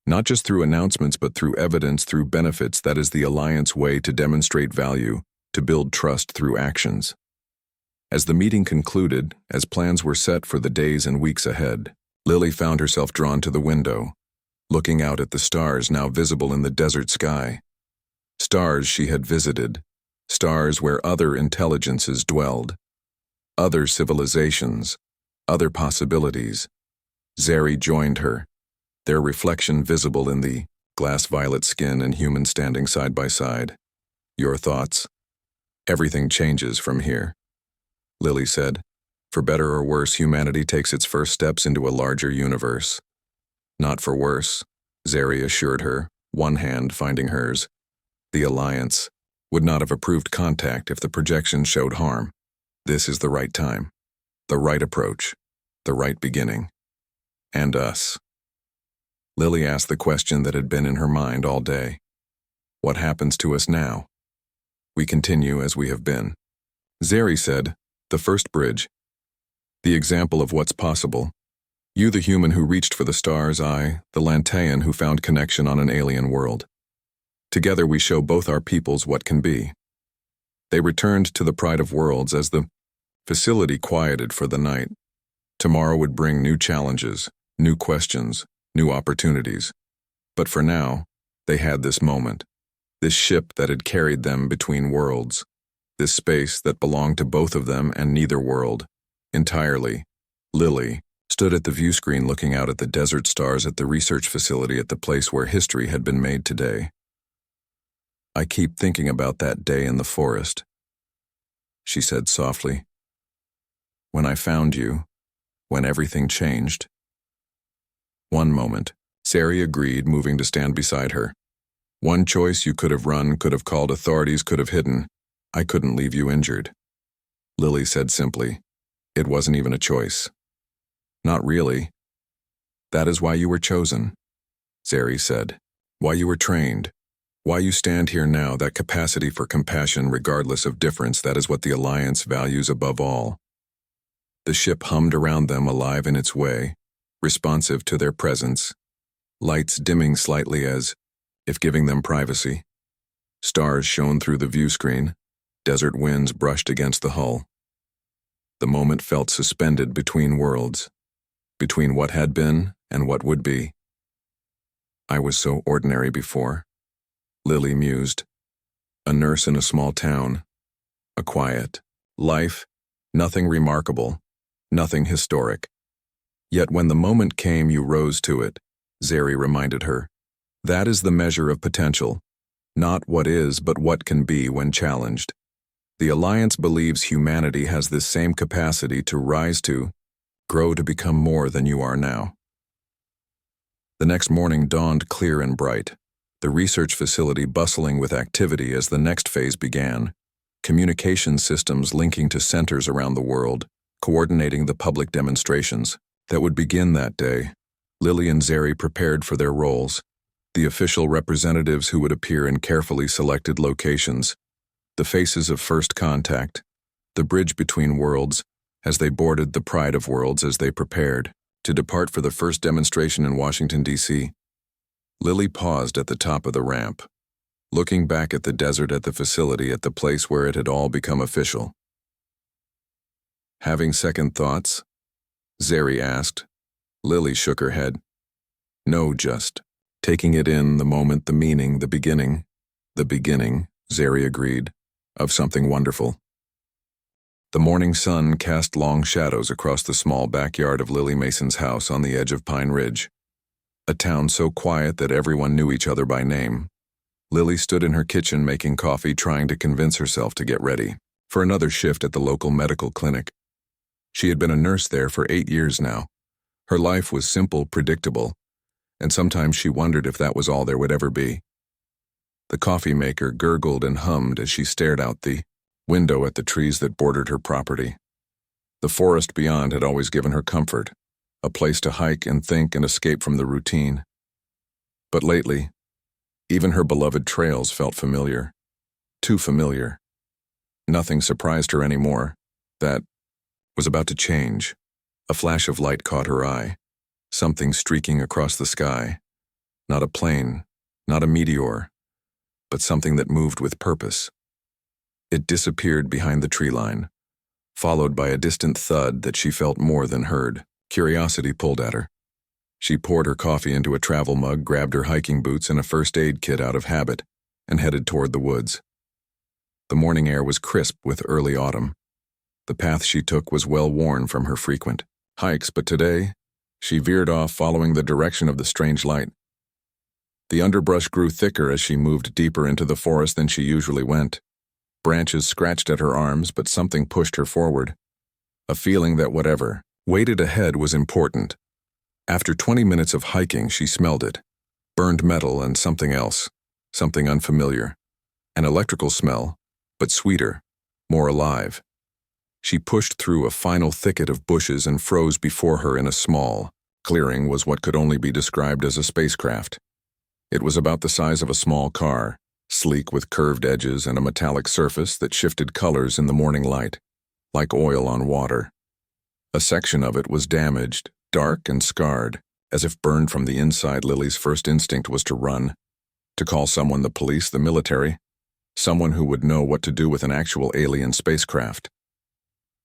Speaker 1: Not just through announcements but through evidence, through benefits. That is the Alliance way to demonstrate value, to build trust through actions. As the meeting concluded, as plans were set for the days and weeks ahead, Lily found herself drawn to the window, looking out at the stars now visible in the desert sky. Stars she had visited, stars where other intelligences dwelled, other civilizations, other possibilities. Zeri joined her, their reflection visible in the glass-violet skin and human standing side by side. "Your thoughts?" "Everything changes from here," Lily said. "For better or worse, humanity takes its first steps into a larger universe." "Not for worse," Zeri assured her, one hand finding hers. "The Alliance would not have approved contact if the projections showed harm. This is the right time, the right approach, the right beginning. And us." Lily asked the question that had been in her mind all day. "What happens to us now?" "We continue as we have been," Zeri said. "The first bridge. The example of what's possible. You the human who reached for the stars, I, the Lantean who found connection on an alien world. Together we show both our peoples what can be." They returned to the Pride of Worlds as the facility quieted for the night. Tomorrow would bring new challenges, new questions, new opportunities. But for now, they had this moment, this ship that had carried them between worlds, this space that belonged to both of them and neither world, entirely. Lily stood at the view screen looking out at the desert stars at the research facility at the place where history had been made today. "I keep thinking about that day in the forest," she said softly. "When I found you, when everything changed." "One moment," Zeri agreed, moving to stand beside her. "One choice: you could have run, could have called authorities, could have hidden. I couldn't leave you injured." Lily said simply, "It wasn't even a choice." "Not really." "That is why you were chosen," Zeri said. "Why you were trained. Why you stand here now, that capacity for compassion regardless of difference, that is what the Alliance values above all." The ship hummed around them, alive in its way, responsive to their presence, lights dimming slightly as if giving them privacy. Stars shone through the view screen, desert winds brushed against the hull. The moment felt suspended between worlds, between what had been and what would be. I was so ordinary before, Lily mused. A nurse in a small town, a quiet life, nothing remarkable, nothing historic. Yet when the moment came, you rose to it, Zeri reminded her. That is the measure of potential, not what is but what can be when challenged. The Alliance believes humanity has this same capacity to rise to, grow to become more than you are now. The next morning dawned clear and bright, the research facility bustling with activity as the next phase began, communication systems linking to centers around the world, coordinating the public demonstrations that would begin that day. Lily and Zeri prepared for their roles, the official representatives who would appear in carefully selected locations, the faces of first contact, the bridge between worlds, as they boarded the Pride of Worlds as they prepared to depart for the first demonstration in Washington, D.C. Lily paused at the top of the ramp, looking back at the desert at the facility at the place where it had all become official. Having second thoughts? Zeri asked. Lily shook her head. No, just taking it in, the moment, the meaning, the beginning, Zeri agreed, of something wonderful. The morning sun cast long shadows across the small backyard of Lily Mason's house on the edge of Pine Ridge. A town so quiet that everyone knew each other by name. Lily stood in her kitchen making coffee, trying to convince herself to get ready for another shift at the local medical clinic. She had been a nurse there for 8 years now. Her life was simple, predictable, and sometimes she wondered if that was all there would ever be. The coffee maker gurgled and hummed as she stared out the window at the trees that bordered her property. The forest beyond had always given her comfort, a place to hike and think and escape from the routine. But lately, even her beloved trails felt familiar. Too familiar. Nothing surprised her anymore. That was about to change. A flash of light caught her eye. Something streaking across the sky. Not a plane, not a meteor, but something that moved with purpose. It disappeared behind the tree line, followed by a distant thud that she felt more than heard. Curiosity pulled at her. She poured her coffee into a travel mug, grabbed her hiking boots and a first aid kit out of habit, and headed toward the woods. The morning air was crisp with early autumn. The path she took was well worn from her frequent hikes, but today, she veered off following the direction of the strange light. The underbrush grew thicker as she moved deeper into the forest than she usually went. Branches scratched at her arms, but something pushed her forward. A feeling that whatever waited ahead was important. After 20 minutes of hiking, she smelled it. Burned metal and something else, something unfamiliar. An electrical smell, but sweeter, more alive. She pushed through a final thicket of bushes and froze before her in a small clearing was what could only be described as a spacecraft. It was about the size of a small car, sleek with curved edges and a metallic surface that shifted colors in the morning light, like oil on water. A section of it was damaged, dark and scarred, as if burned from the inside. Lily's first instinct was to run, to call someone, the police, the military, someone who would know what to do with an actual alien spacecraft.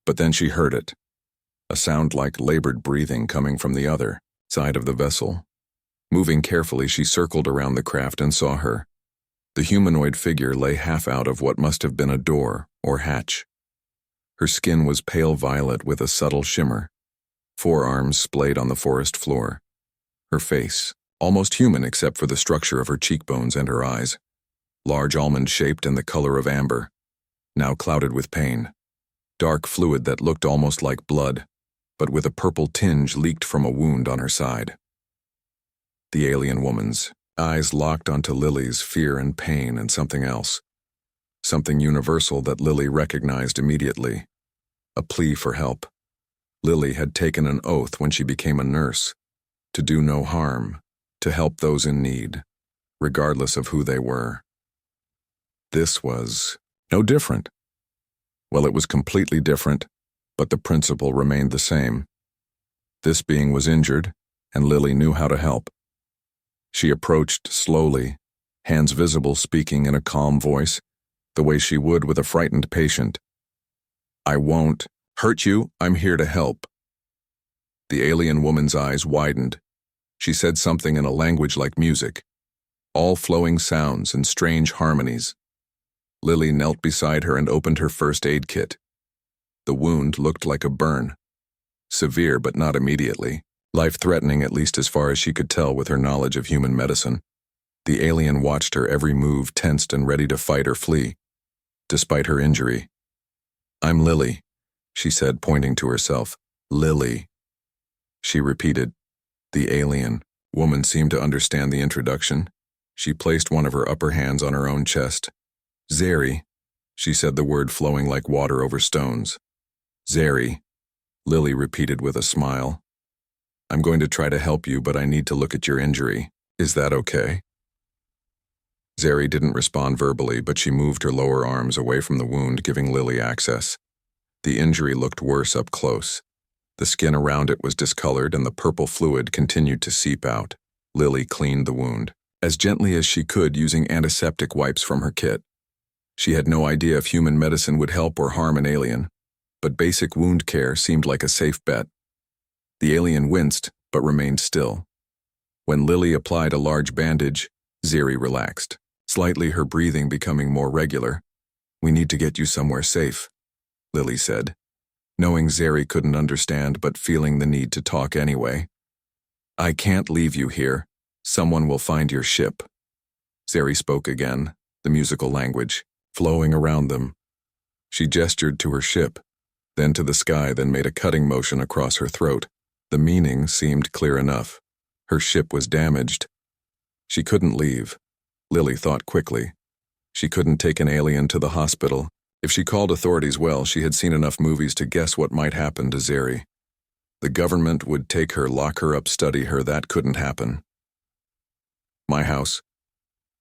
Speaker 1: But then she heard it, a sound like labored breathing coming from the other side of the vessel. Moving carefully, she circled around the craft and saw her. The humanoid figure lay half out of what must have been a door or hatch. Her skin was pale violet with a subtle shimmer. Forearms splayed on the forest floor. Her face, almost human except for the structure of her cheekbones and her eyes, large almond-shaped and the color of amber, now clouded with pain. Dark fluid that looked almost like blood, but with a purple tinge leaked from a wound on her side. The alien woman's eyes locked onto Lily's, fear and pain and something else. Something universal that Lily recognized immediately. A plea for help. Lily had taken an oath when she became a nurse, to do no harm, to help those in need, regardless of who they were. This was no different. Well, it was completely different, but the principle remained the same. This being was injured, and Lily knew how to help. She approached slowly, hands visible, speaking in a calm voice, the way she would with a frightened patient. "I won't hurt you. I'm here to help." The alien woman's eyes widened. She said something in a language like music, all flowing sounds and strange harmonies. Lily knelt beside her and opened her first aid kit. The wound looked like a burn. Severe, but not immediately. Life-threatening, at least as far as she could tell with her knowledge of human medicine. The alien watched her every move, tensed and ready to fight or flee, despite her injury. "I'm Lily," she said, pointing to herself. "Lily." She repeated. The alien woman seemed to understand the introduction. She placed one of her upper hands on her own chest. "Zeri," she said, the word flowing like water over stones. "Zeri," Lily repeated with a smile. "I'm going to try to help you, but I need to look at your injury. Is that okay?" Zeri didn't respond verbally, but she moved her lower arms away from the wound, giving Lily access. The injury looked worse up close. The skin around it was discolored and the purple fluid continued to seep out. Lily cleaned the wound, as gently as she could using antiseptic wipes from her kit. She had no idea if human medicine would help or harm an alien, but basic wound care seemed like a safe bet. The alien winced, but remained still. When Lily applied a large bandage, Zeri relaxed, slightly, her breathing becoming more regular. "We need to get you somewhere safe," Lily said, knowing Zeri couldn't understand but feeling the need to talk anyway. "I can't leave you here. Someone will find your ship." Zeri spoke again, the musical language, flowing around them. She gestured to her ship, then to the sky, then made a cutting motion across her throat. The meaning seemed clear enough. Her ship was damaged. She couldn't leave. Lily thought quickly. She couldn't take an alien to the hospital. If she called authorities, well, she had seen enough movies to guess what might happen to Zeri. The government would take her, lock her up, study her. That couldn't happen. "My house,"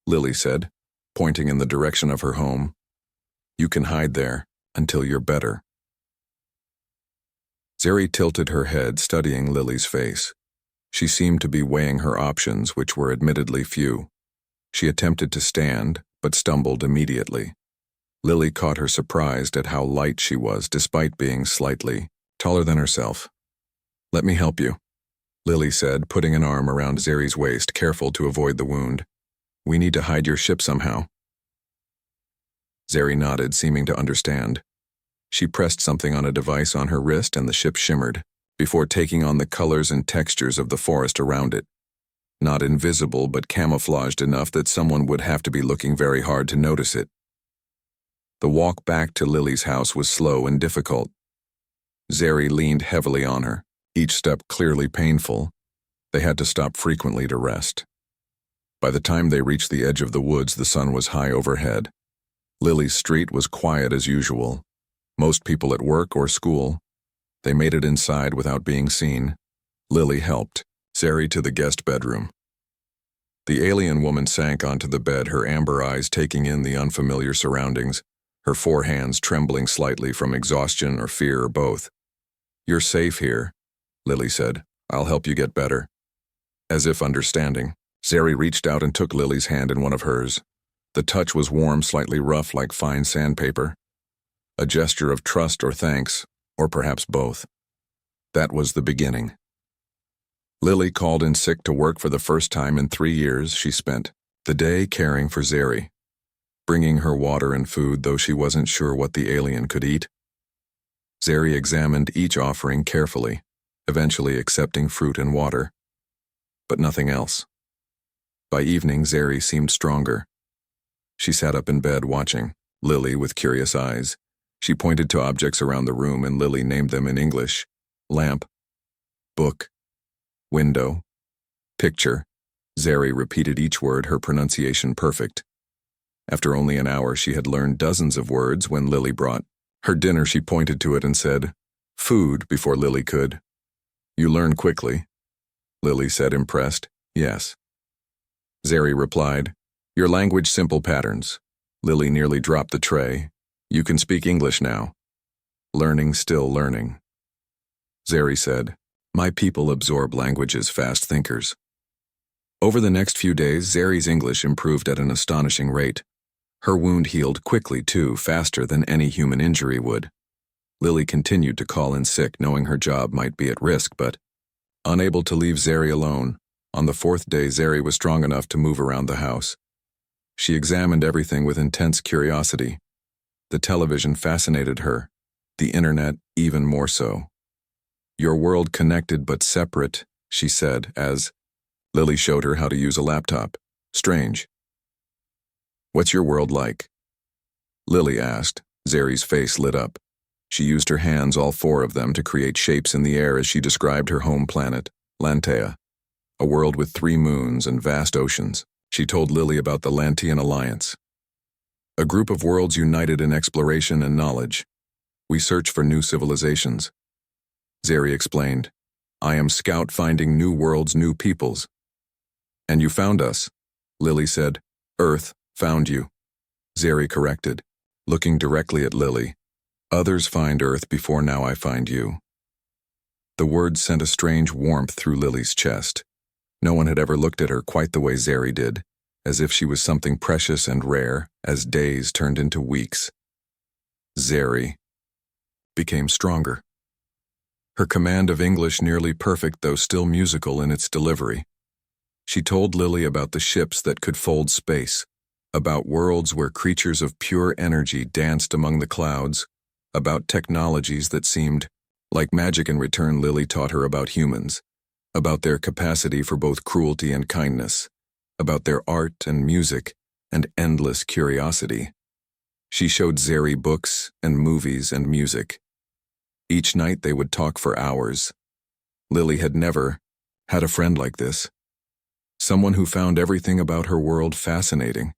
Speaker 1: Lily said, pointing in the direction of her home. "You can hide there until you're better." Zeri tilted her head, studying Lily's face. She seemed to be weighing her options, which were admittedly few. She attempted to stand, but stumbled immediately. Lily caught her surprised at how light she was, despite being slightly taller than herself. "Let me help you," Lily said, putting an arm around Zeri's waist, careful to avoid the wound. "We need to hide your ship somehow." Zeri nodded, seeming to understand. She pressed something on a device on her wrist and the ship shimmered, before taking on the colors and textures of the forest around it. Not invisible, but camouflaged enough that someone would have to be looking very hard to notice it. The walk back to Lily's house was slow and difficult. Zeri leaned heavily on her, each step clearly painful. They had to stop frequently to rest. By the time they reached the edge of the woods, the sun was high overhead. Lily's street was quiet as usual. Most people at work or school. They made it inside without being seen. Lily helped Zeri to the guest bedroom. The alien woman sank onto the bed, her amber eyes taking in the unfamiliar surroundings, her four hands trembling slightly from exhaustion or fear or both. "You're safe here," Lily said. "I'll help you get better." As if understanding, Zeri reached out and took Lily's hand in one of hers. The touch was warm, slightly rough, like fine sandpaper. A gesture of trust or thanks, or perhaps both. That was the beginning. Lily called in sick to work for the first time in 3 years. She spent the day caring for Zeri, bringing her water and food, though she wasn't sure what the alien could eat. Zeri examined each offering carefully, eventually accepting fruit and water, but nothing else. By evening, Zeri seemed stronger. She sat up in bed watching Lily with curious eyes. She pointed to objects around the room and Lily named them in English: lamp, book, window, picture. Zeri repeated each word, her pronunciation perfect. After only an hour, she had learned dozens of words. When Lily brought her dinner, she pointed to it and said, "Food," before Lily could. "You learn quickly," Lily said, impressed. "Yes." Zeri replied, "Your language, simple patterns." Lily nearly dropped the tray. "You can speak English now." "Learning, still learning." Zeri said, My people absorb language as fast thinkers. Over the next few days, Zeri's English improved at an astonishing rate. Her wound healed quickly, too, faster than any human injury would. Lily continued to call in sick, knowing her job might be at risk, but unable to leave Zeri alone. On the fourth day, Zeri was strong enough to move around the house. She examined everything with intense curiosity. The television fascinated her, the internet even more so. "Your world connected but separate," she said, as Lily showed her how to use a laptop. "Strange. What's your world like?" Lily asked. Zeri's face lit up. She used her hands, all four of them, to create shapes in the air as she described her home planet, Lantea, a world with 3 moons and vast oceans. She told Lily about the Lantean Alliance, a group of worlds united in exploration and knowledge. "We search for new civilizations." Zeri explained, "I am scout finding new worlds, new peoples." "And you found us," Lily said. "Earth found you," Zeri corrected, looking directly at Lily. "Others find Earth before now I find you." The words sent a strange warmth through Lily's chest. No one had ever looked at her quite the way Zeri did, as if she was something precious and rare, as days turned into weeks. Zeri became stronger. Her command of English nearly perfect, though still musical in its delivery. She told Lily about the ships that could fold space, about worlds where creatures of pure energy danced among the clouds, about technologies that seemed like magic. In return, Lily taught her about humans, about their capacity for both cruelty and kindness, about their art and music and endless curiosity. She showed Zeri books and movies and music. Each night they would talk for hours. Lily had never had a friend like this. Someone who found everything about her world fascinating.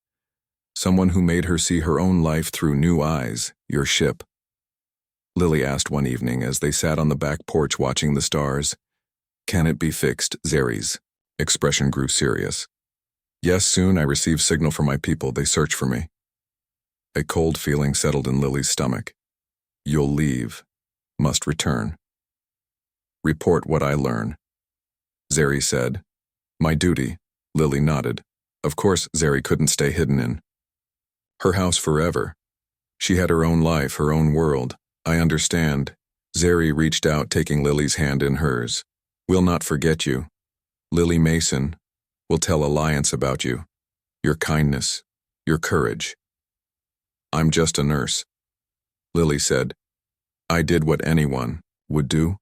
Speaker 1: Someone who made her see her own life through new eyes. "Your ship?" Lily asked one evening as they sat on the back porch watching the stars. "Can it be fixed?" Zeri's expression grew serious. "Yes, soon I receive signal from my people. They search for me." A cold feeling settled in Lily's stomach. "You'll leave. Must return. Report what I learn," Zeri said. "My duty," Lily nodded. Of course, Zeri couldn't stay hidden in her house forever. She had her own life, her own world. "I understand." Zeri reached out, taking Lily's hand in hers. "We'll not forget you. Lily Mason will tell Alliance about you. Your kindness, your courage." "I'm just a nurse," Lily said. "I did what anyone would do."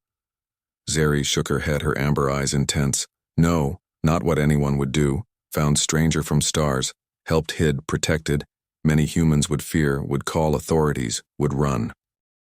Speaker 1: Zeri shook her head, her amber eyes intense. "No, not what anyone would do. Found stranger from stars, helped, hid, protected. Many humans would fear, would call authorities, would run.